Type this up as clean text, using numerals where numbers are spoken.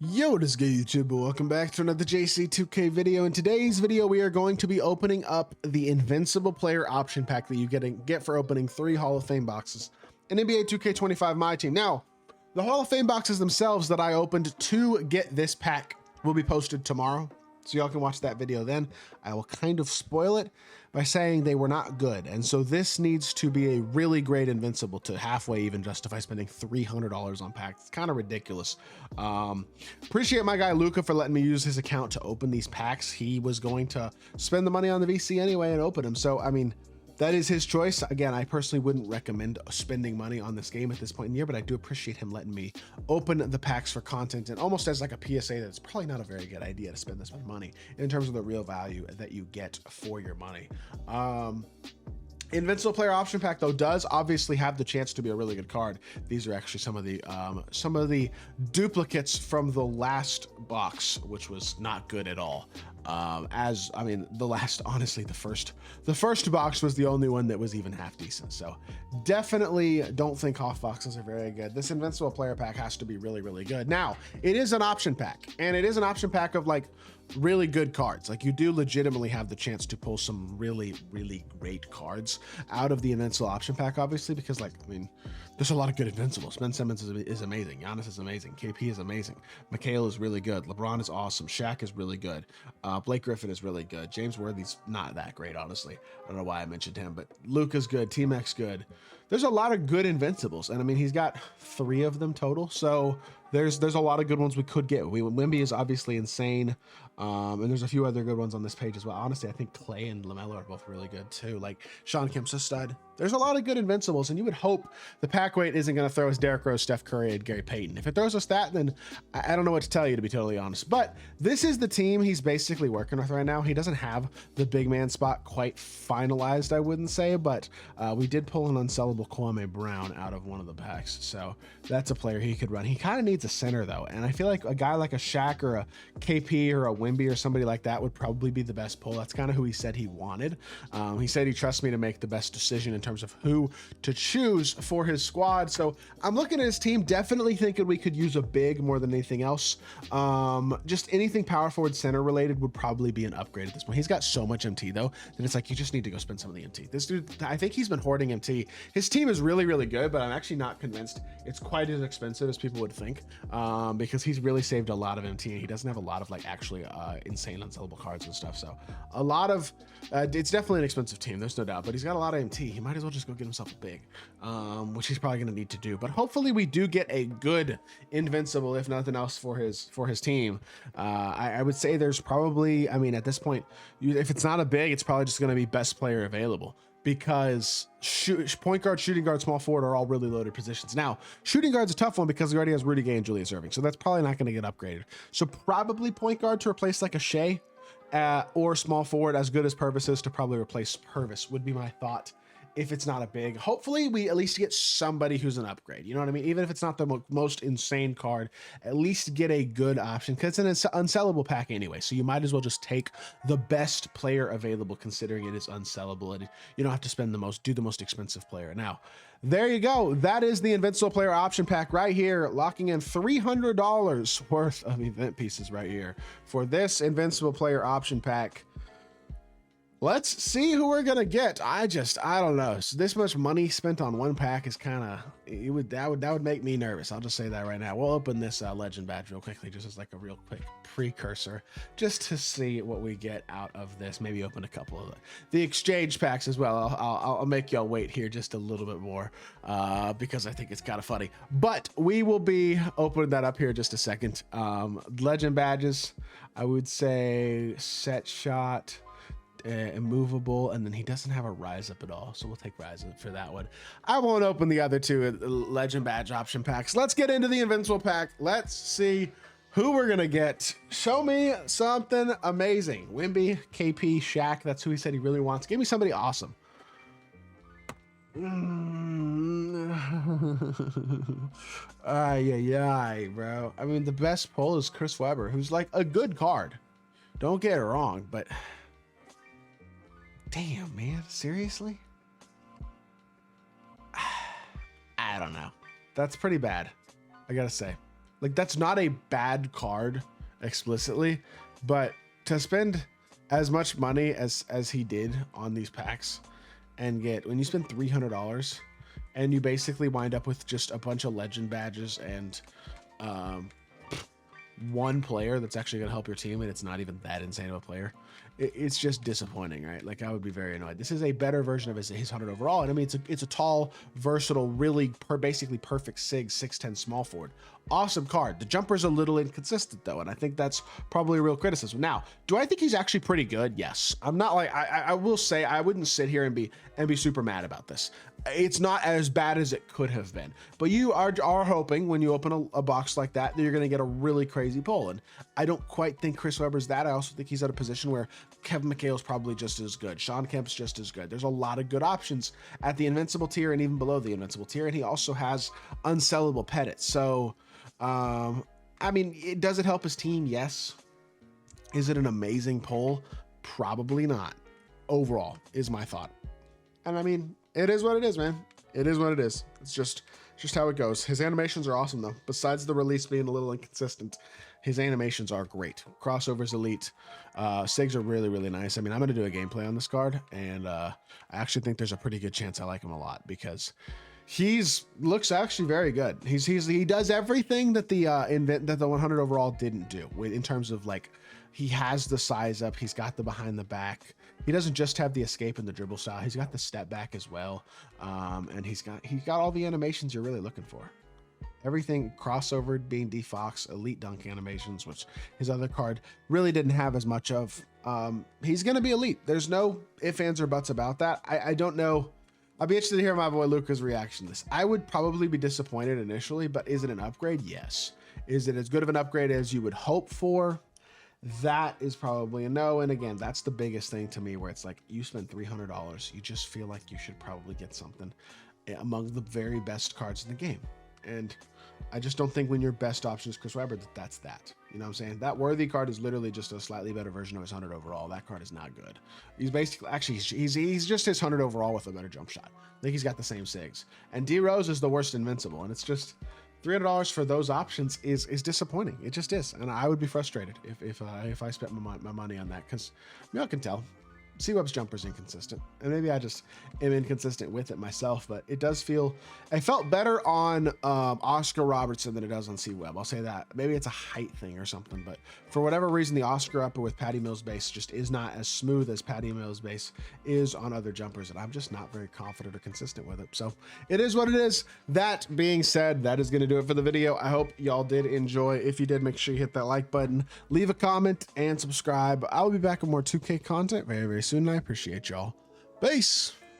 Yo, what is good, YouTube? Welcome back to another JC2K video. In today's video, we are going to be opening up the Invincible player option pack that you get for opening 3 Hall of Fame boxes in NBA 2K25 My Team. Now, the Hall of Fame boxes themselves that I opened to get this pack will be posted tomorrow, so y'all can watch that video then. I will kind of spoil it by saying they were not good, and so this needs to be a really great Invincible to halfway even justify spending $300 on packs. It's kind of ridiculous. Appreciate my guy Luca for letting me use his account to open these packs. He was going to spend the money on the VC anyway and open them, so I mean, that is his choice. Again, I personally wouldn't recommend spending money on this game at this point in the year, but I do appreciate him letting me open the packs for content and almost as like a PSA that it's probably not a very good idea to spend this much money in terms of the real value that you get for your money. Invincible player option pack though does obviously have the chance to be a really good card. These are actually some of the duplicates from the last box, which was not good at all. Honestly, the first box was the only one that was even half decent. So definitely don't think off boxes are very good. This Invincible player pack has to be really, really good. Now, it is an option pack, and it is an option pack of like really good cards. Like, you do legitimately have the chance to pull some really, really great cards out of the Invincible option pack, obviously, because like, I mean, there's a lot of good Invincibles. Ben Simmons is amazing. Giannis is amazing. KP is amazing. Mikhail is really good. LeBron is awesome. Shaq is really good. Blake Griffin is really good. James Worthy's not that great, honestly. I don't know why I mentioned him, but Luka's good. T-Mac's good. There's a lot of good Invincibles, and I mean, he's got 3 of them total, so there's a lot of good ones we could get. Wemby is obviously insane, and there's a few other good ones on this page as well. Honestly, I think Clay and LaMelo are both really good too. Like, Sean Kemp's a stud. There's a lot of good Invincibles, and you would hope the pack weight isn't going to throw us Derrick Rose, Steph Curry, and Gary Payton. If it throws us that, then I don't know what to tell you, to be totally honest. But this is the team he's basically working with right now. He doesn't have the big man spot quite finalized, I wouldn't say, but we did pull an unsellable Kwame Brown out of one of the packs, so that's a player he could run. He kind of needs a center though, and I feel like a guy like a Shaq or a KP or a Wemby or somebody like that would probably be the best pull. That's kind of who he said he wanted. He said he trusts me to make the best decision in terms of who to choose for his squad. So I'm looking at his team, definitely thinking we could use a big more than anything else. Just anything power forward center related would probably be an upgrade at this point. He's got so much MT though that it's like you just need to go spend some of the MT. This dude, I think he's been hoarding MT. His team is really, really good, but I'm actually not convinced it's quite as expensive as people would think, because he's really saved a lot of MT, and he doesn't have a lot of like actually insane unsellable cards and stuff. So a lot of it's definitely an expensive team, there's no doubt, but he's got a lot of MT. He might as well just go get himself a big, which he's probably going to need to do. But hopefully we do get a good Invincible, if nothing else, for his team. I would say there's probably, I mean, at this point, if it's not a big, it's probably just going to be best player available, because point guard, shooting guard, small forward are all really loaded positions. Now, shooting guard's a tough one because he already has Rudy Gay and Julius Erving, so that's probably not going to get upgraded. So probably point guard to replace like a Shea, or small forward, as good as Purvis is, to probably replace Purvis would be my thought. If it's not a big, hopefully we at least get somebody who's an upgrade. You know what I mean? Even if it's not the most insane card, at least get a good option, because it's an unsellable pack anyway. So you might as well just take the best player available, considering it is unsellable, and you don't have to spend do the most expensive player. Now, there you go. That is the Invincible player option pack right here, locking in $300 worth of event pieces right here for this Invincible player option pack. Let's see who we're gonna get. I don't know. So this much money spent on one pack is kind of, that would make me nervous. I'll just say that right now. We'll open this legend badge real quickly, just as like a real quick precursor, just to see what we get out of this. Maybe open a couple of the exchange packs as well. I'll make y'all wait here just a little bit more, because I think it's kind of funny. But we will be opening that up here in just a second. Legend badges, I would say set shot, immovable, and then he doesn't have a rise up at all, so we'll take rise up for that one. I won't open the other 2 legend badge option packs. Let's get into the Invincible pack. Let's see who we're gonna get. Show me something amazing. Wemby, KP, Shaq, that's who he said he really wants. Give me somebody awesome. Ay, bro. I mean, the best pull is Chris Webber, who's like a good card, don't get it wrong, but damn, man, seriously? I don't know. That's pretty bad, I gotta say. Like, that's not a bad card explicitly, but to spend as much money as he did on these packs and get, when you spend $300 and you basically wind up with just a bunch of legend badges and one player that's actually going to help your team, and it's not even that insane of a player, it's just disappointing, right? Like, I would be very annoyed. This is a better version of his 100 overall, and I mean, it's a tall, versatile, really basically perfect SIG 6'10" small forward. Awesome card. The jumper's a little inconsistent though, and I think that's probably a real criticism. Now, do I think he's actually pretty good? Yes. I'm not like, I will say I wouldn't sit here and be super mad about this. It's not as bad as it could have been, but you are hoping when you open a box like that you're going to get a really crazy pull, and I don't quite think Chris Webber's that. I also think he's at a position where Kevin McHale's probably just as good. Sean Kemp's just as good. There's a lot of good options at the Invincible tier and even below the Invincible tier, and he also has unsellable Pettit. So I mean, does it help his team? Yes. Is it an amazing pull? Probably not. Overall is my thought. And I mean, it is what it is, man. It is what it is. It's just how it goes. His animations are awesome though. Besides the release being a little inconsistent, his animations are great. Crossover's elite. SIGs are really, really nice. I mean, I'm going to do a gameplay on this card, and I actually think there's a pretty good chance I like him a lot because looks actually very good. He does everything that the 100 overall didn't do in terms of, like, he has the size up, he's got the behind the back. He doesn't just have the escape and the dribble style. He's got the step back as well. And he's got all the animations you're really looking for. Everything crossover, being D-Fox, elite dunk animations, which his other card really didn't have as much of. He's going to be elite. There's no ifs, ands, or buts about that. I don't know. I'd be interested to hear my boy Luca's reaction to this. I would probably be disappointed initially, but is it an upgrade? Yes. Is it as good of an upgrade as you would hope for? That is probably a no. And again, that's the biggest thing to me, where it's like, you spend $300, you just feel like you should probably get something among the very best cards in the game. And I just don't think when your best option is Chris Webber, that's that. You know what I'm saying? That Worthy card is literally just a slightly better version of his 100 overall. That card is not good. He's basically, actually, he's just his 100 overall with a better jump shot. I think he's got the same SIGs. And D Rose is the worst Invincible, and it's just $300 for those options is disappointing. It just is, and I would be frustrated if I spent my money on that, because y'all can tell C-Web's jumper's inconsistent, and maybe I just am inconsistent with it myself, but it does feel, it felt better on Oscar Robertson than it does on C-Web. I'll say that. Maybe it's a height thing or something, but for whatever reason, the Oscar upper with Patty Mills base just is not as smooth as Patty Mills base is on other jumpers, and I'm just not very confident or consistent with it. So it is what it is. That being said, that is going to do it for the video. I hope y'all did enjoy. If you did, make sure you hit that like button, leave a comment, and subscribe. I'll be back with more 2K content very, very soon, and I appreciate y'all. Peace.